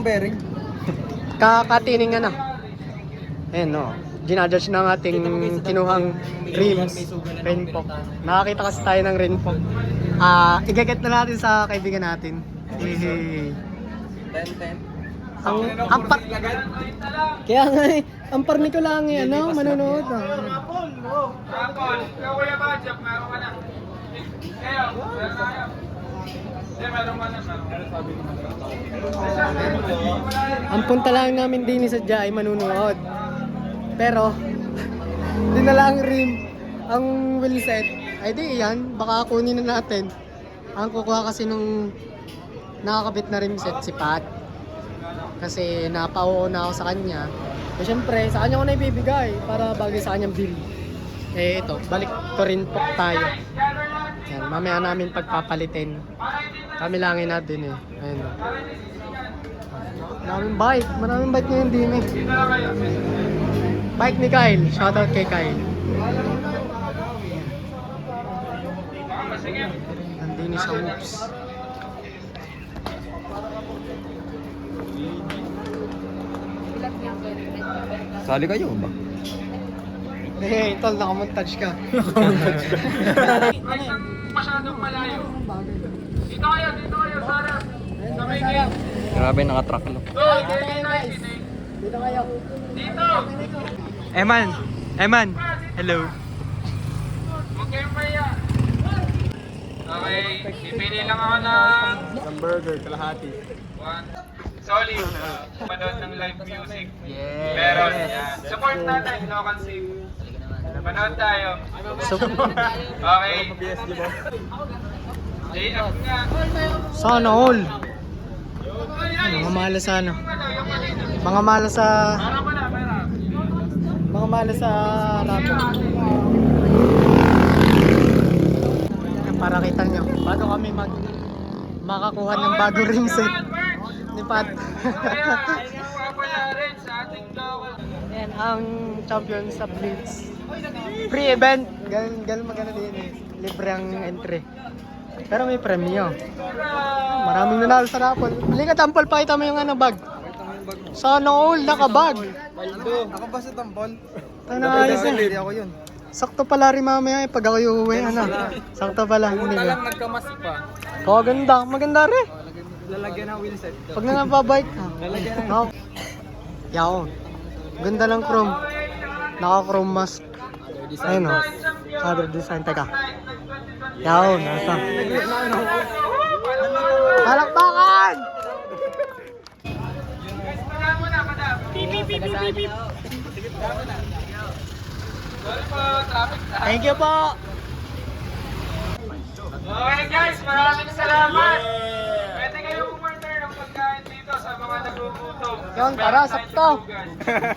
Bearing. Kakatiningan na. Ayan no. Ginadjudge ng ating kinuhang rims. Rainpok. Nakakita kasi tayo ng rainpok. Igaget na natin sa kaibigan natin. Hehe. 10-10. Ang par... Kaya nga eh, ang parni ko lang eh, ano, manonood. Rapol, kuya ba, Jeff, meron ka na. Kayo, meron na kayo. Hindi, meron ka na. Ang punta lang namin din sa Jai ay manunood. Pero, dinala ang rim, ang wheelset. Ay di yan, baka kunin na natin. Ang kukuha kasi nung nakakabit na rim set si Pat. Kasi napauuna ako sa kanya. So syempre, sa kanya ko na ibibigay para bagay sa kanyang bill. Eh ito, balik to rin po tayo. Yan, mamaya namin pagpapalitin. Kami langin natin eh. Ayun. Maraming bike ngayon din eh. Bike ni Kyle, shoutout kay Kyle. Nandini sa Oops. Sali kayo ba? Eh, tol, nakamontage ka. Ay, masyadong malayo. Dito kayo, Sarah. Sa may gate. Grabe, naka-track no. Oh, guys. Dito kayo. Dito. Eman, hello. Huwag kayong maya. Okay, pipili lang ako ng... Isang burger, kalahati. One. Solid. Manood ng live music. Meron. Yan. Support natin, local scene. Manood tayo. Okay. JF nga. Sana all. Mga mala sa ano. Mga mala sa... Para mo na, para. Mga mala sa rapo. Para kita nyo, bago kami makakuha ng bagong ring set ni Pat. Kaya, papayarin sa ating local. Yan ang champion sa Blitz. Free event. Ganun maganda din eh. Libre ang entry. Pero may premyo. Maraming nanalo sa raffle. Bili ka tampol, pakita mo yung ano bag. Sana all, nakabag. Ako ba sa tampol? Ano ayos eh. Hindi ako yun. Sakto pala rin mamaya eh, pag ako uuwi, ano. Sakto pala, hindi ba? nagkamas pa. Oh, ganda. Maganda rin. Lalagyan ng wheelset. Pag na nababike ka. No. Yaw. Ganda ng chrome. Naka-chrome mask. Ayun o. Other design. Teka. Yaw. Nasa. Palakpakan! Sorry po, traffic na. Thank you po. Okay guys, maraming salamat. Pwede kayo umorder ng pagkain dito sa mga nagugutom. Yun, tara, sakto.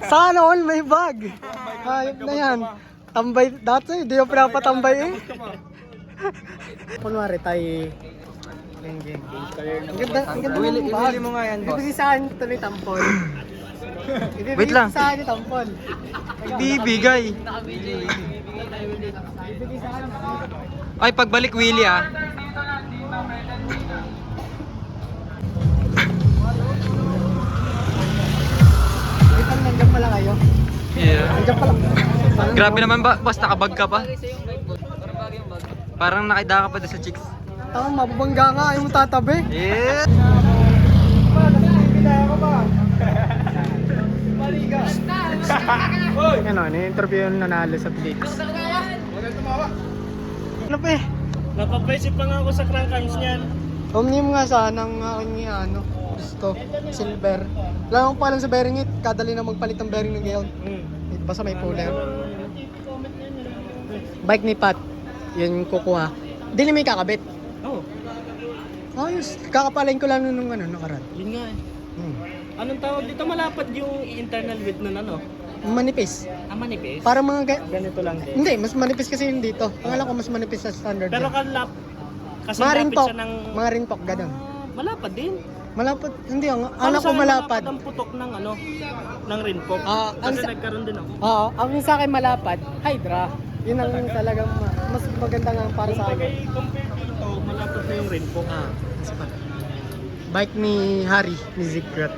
Sana all may bag. Hayop na yan. Tambay, dati, di ko pinapatambay eh. Kunwari tayo yung game. Ang ganda ng bag. Iwili mo nga yan, boss. Ibigay sa akin ito ni Tampol. Wait lang. Ibigay sa akin ni Tampol. Bibigay. Ibigay sa akin. Ay, pagbalik Willie ah. Dito lang, dito, pwede dito. Wait lang, nandiyan pala kayo. Yeah. Nandiyan pala. Grabe naman ba? Boss, nakabag ka pa? Parang nakida ka pa doon sa chicks. Tama, mababangga nga. Ayaw mo tatabi. Yeah. Ano, ni-interview yung nanalo sa Blitz. Ano pa eh? Napapaisip pa nga ako sa crankings niyan. Omnium nga sana ang aking ano, gusto. Silver. Lang pa lang sa bearing it, kadali na magpalit ng bearing ng gayon. Basta may puller. Bike ni Pat, yun kukuha. Dili may kakabit. Oo. Ayos, kakapalain ko lang nung ano, nakaraan. Yun nga eh. Hmm. Anong tawag dito? Malapad yung internal width nun ano? Manipis. Manipis? Para mga Ganito lang din. hindi, mas manipis kasi yun dito. Ang alam ko mas manipis sa standard. Pero yan. kalap, kasi Mga lapit rinpok, siya ng... mga rinpok, ganun. Malapad din. Malapad, hindi ang Para anak sa ko akin, malapad. ang putok ng ano, ng rinpok. Ang Kasi sa- nagkaroon din ako. Oo, ang sa akin malapad, Hydra. Yun ang talagang mas maganda nga para sa akin. Compare dito, malapad na yung rinpok. Bike ni Harry, ni Ziggurat.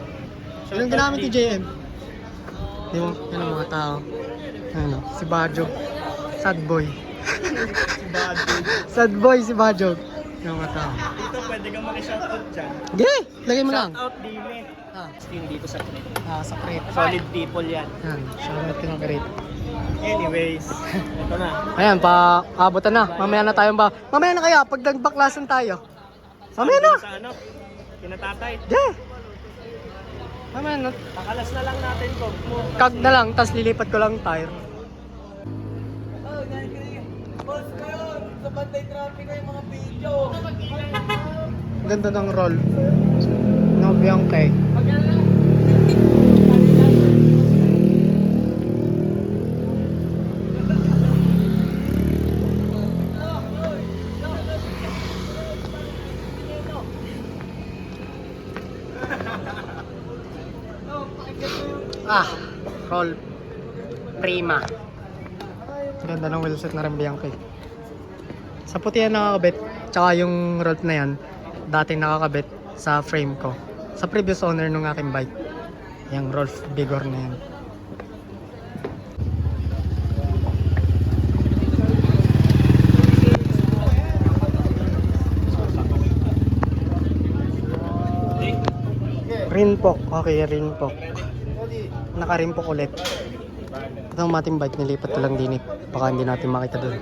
Yun ang ginamit ni JM. Di mo, yun ang mga tao. Ano, si Bajog. Sad boy. Sad boy si Bajog. Yun ang mga tao. Dito pwede kang maki-shoutout dyan. Gay! Lagay mo lang. Shoutout Dime. Ah, Steam dito sa Crete. sa crate. Solid people yan. Yan, shoutout ko ng crate. Anyways, ito na. Ayan, abutan na. Mamaya na tayong ba. Mamaya na kaya, pag nagbaklasan tayo. Mamaya na! Sa ano? Kinatatay. Yeah! Mamaya na. Pakalas na lang natin ko. Kag na lang, tas lilipat ko lang tire. Ganda ng roll. No, Bianca. Roll. Prima. Ganda ng wheelset na rin Bianca. Sa puti yan nakakabit. Tsaka yung rod na yan, dating nakakabit sa frame ko. Sa previous owner nung aking bike. Yung Rolf Bigor na yan. Rinpok. Okay, rinpok. Naka-rinpok ulit. Ito ang ating bike, nilipat ko lang din eh. Baka hindi natin makita doon.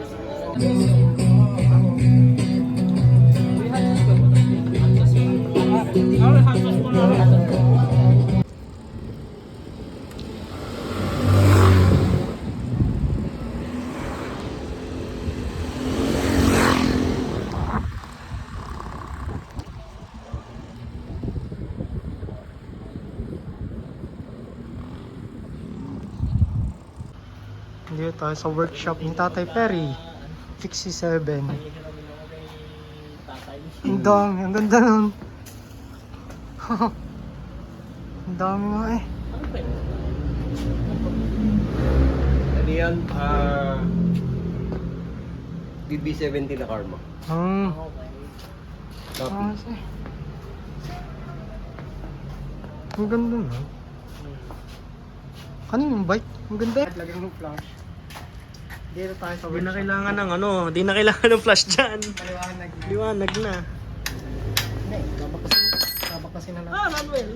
Dito tayo sa workshop ni Tatay Perry. Fixie 7. Ang dami, ang ganda nun. Ang dami nga eh. Ano yan? BB70 na Karma. Copy. Ang ganda na. Kanino yung bike? Ang ganda. Lagyan mo flash. Dito tayo sa Di na workshop. kailangan ng ano, di na kailangan ng flash dyan. Maliwanag. Liwanag na. Hindi, babakasin na lang. Manuel.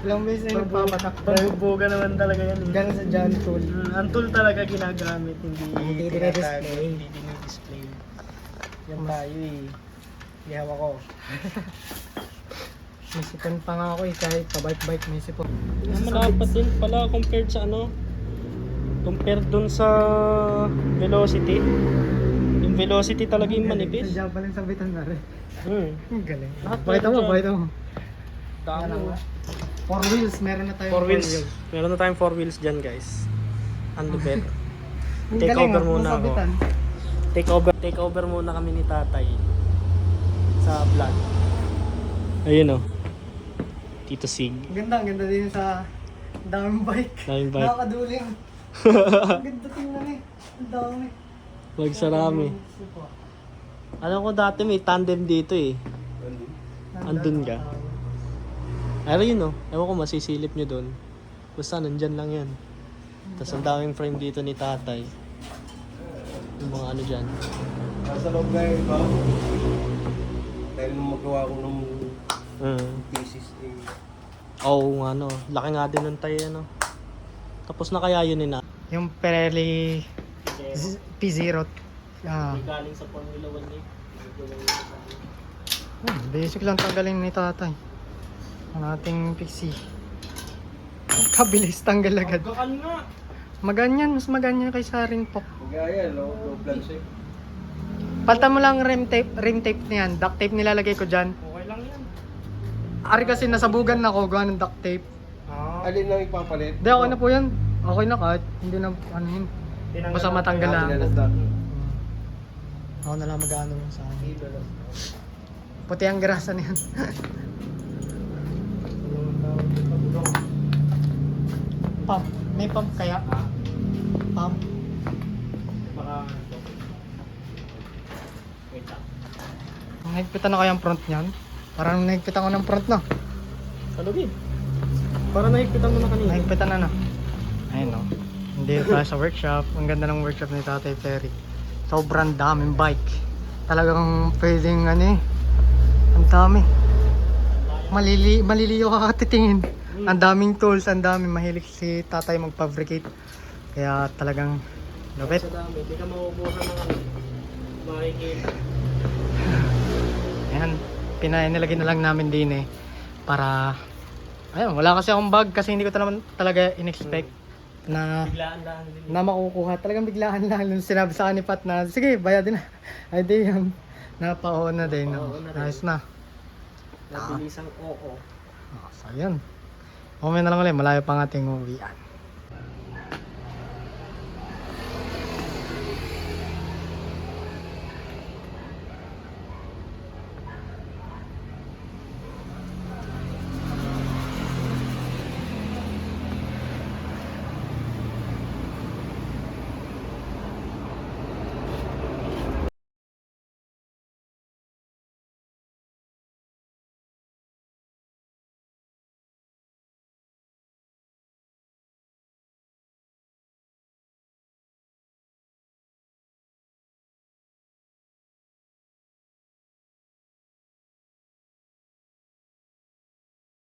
Ilang beses na nagpapatak. Pambubuga naman talaga yan. Ganun sa John Tool. Ang tool talaga ginagamit, hindi Hindi tinatag, dinidisplay. hindi dinidisplay. Yan tayo eh. Ihawa ko. May sipon pa nga ako eh, kahit pa-bike-bike may sipon. Malapat din pala compared sa ano, compared dun sa velocity. Yung velocity talaga yung manipis. Sa Japan lang sabitan na rin. Ang galing. Lahat Pakita mo, meron pakita mo. Dami. 4 wheels, meron na tayo. 4 wheels. Meron na tayong 4 wheels dyan guys. Ang lupet. Ang Take galing, over muna ako. masabitan. Take over muna kami ni Tatay sa vlog. Ayun oh. Tito Sig. Ang ganda din sa daming bike. Daming bike. Nakakaduling. Ang ganda tingnan eh. Ang dami. Wag sarami. Alam ko dati may tandem dito eh. Andun ka? Pero yun oh. Ewan ko masisilip nyo dun. Basta nandyan lang yan. Tapos ang daming frame dito ni Tatay. Yung mga ano dyan. Nasa loob na yun ba? Dahil nung magawa ko ng thesis eh. Oo nga no. Laki nga din ng tayo ano. Tapos na kaya yun na. Yung Pirelli P0. Galing sa Formula 1 eh. Basic lang tanggalin ni Tatay. Ang ating Pixie. Kabilis tanggal agad. Gakan nga. Maganyan, mas maganyan kaysa Rinpok. Magaya, low blood shape. Palta mo lang rim tape niyan. Duct tape nilalagay ko dyan. Okay lang yan. Ari kasi nasabugan na ako gawa ng duct tape. Alin lang ipapalit? Hindi, okay na po yan. Okay na kahit hindi na ano yun. Basta matanggal lang. Ako na lang mag-ano sa akin. Puti ang grasa niyan. Pump. May pump kaya? Pump. Baka ito. Wait lang. Nagpitan na kaya ang front niyan? Parang nagpitan ko ng front na. Salugin. Para nahigpitan mo na kanina. Nahigpitan na. Ayun o. Hindi tayo sa workshop. Ang ganda ng workshop ni Tatay Ferry. Sobrang daming bike. Talagang pwedeng ang dami. Maliliyo ka katitingin. Ang daming tools, ang daming mahilig si Tatay mag-fabricate. Kaya talagang lupit. Sa dami, hindi ka maubusan ng makikita. Ayan, nilagay na lang namin din para ayun, wala kasi akong bag kasi hindi ko talaga in-expect na Biglaan-daan din. makukuha. Talagang biglaan lang nung sinabi sa akin ni Pat na sige, bayad din na. Ay di yan, napaon na din. Nice na. Nabilisang oo. So yun. Mamaya na lang ulit, malayo pa ang ating uwian.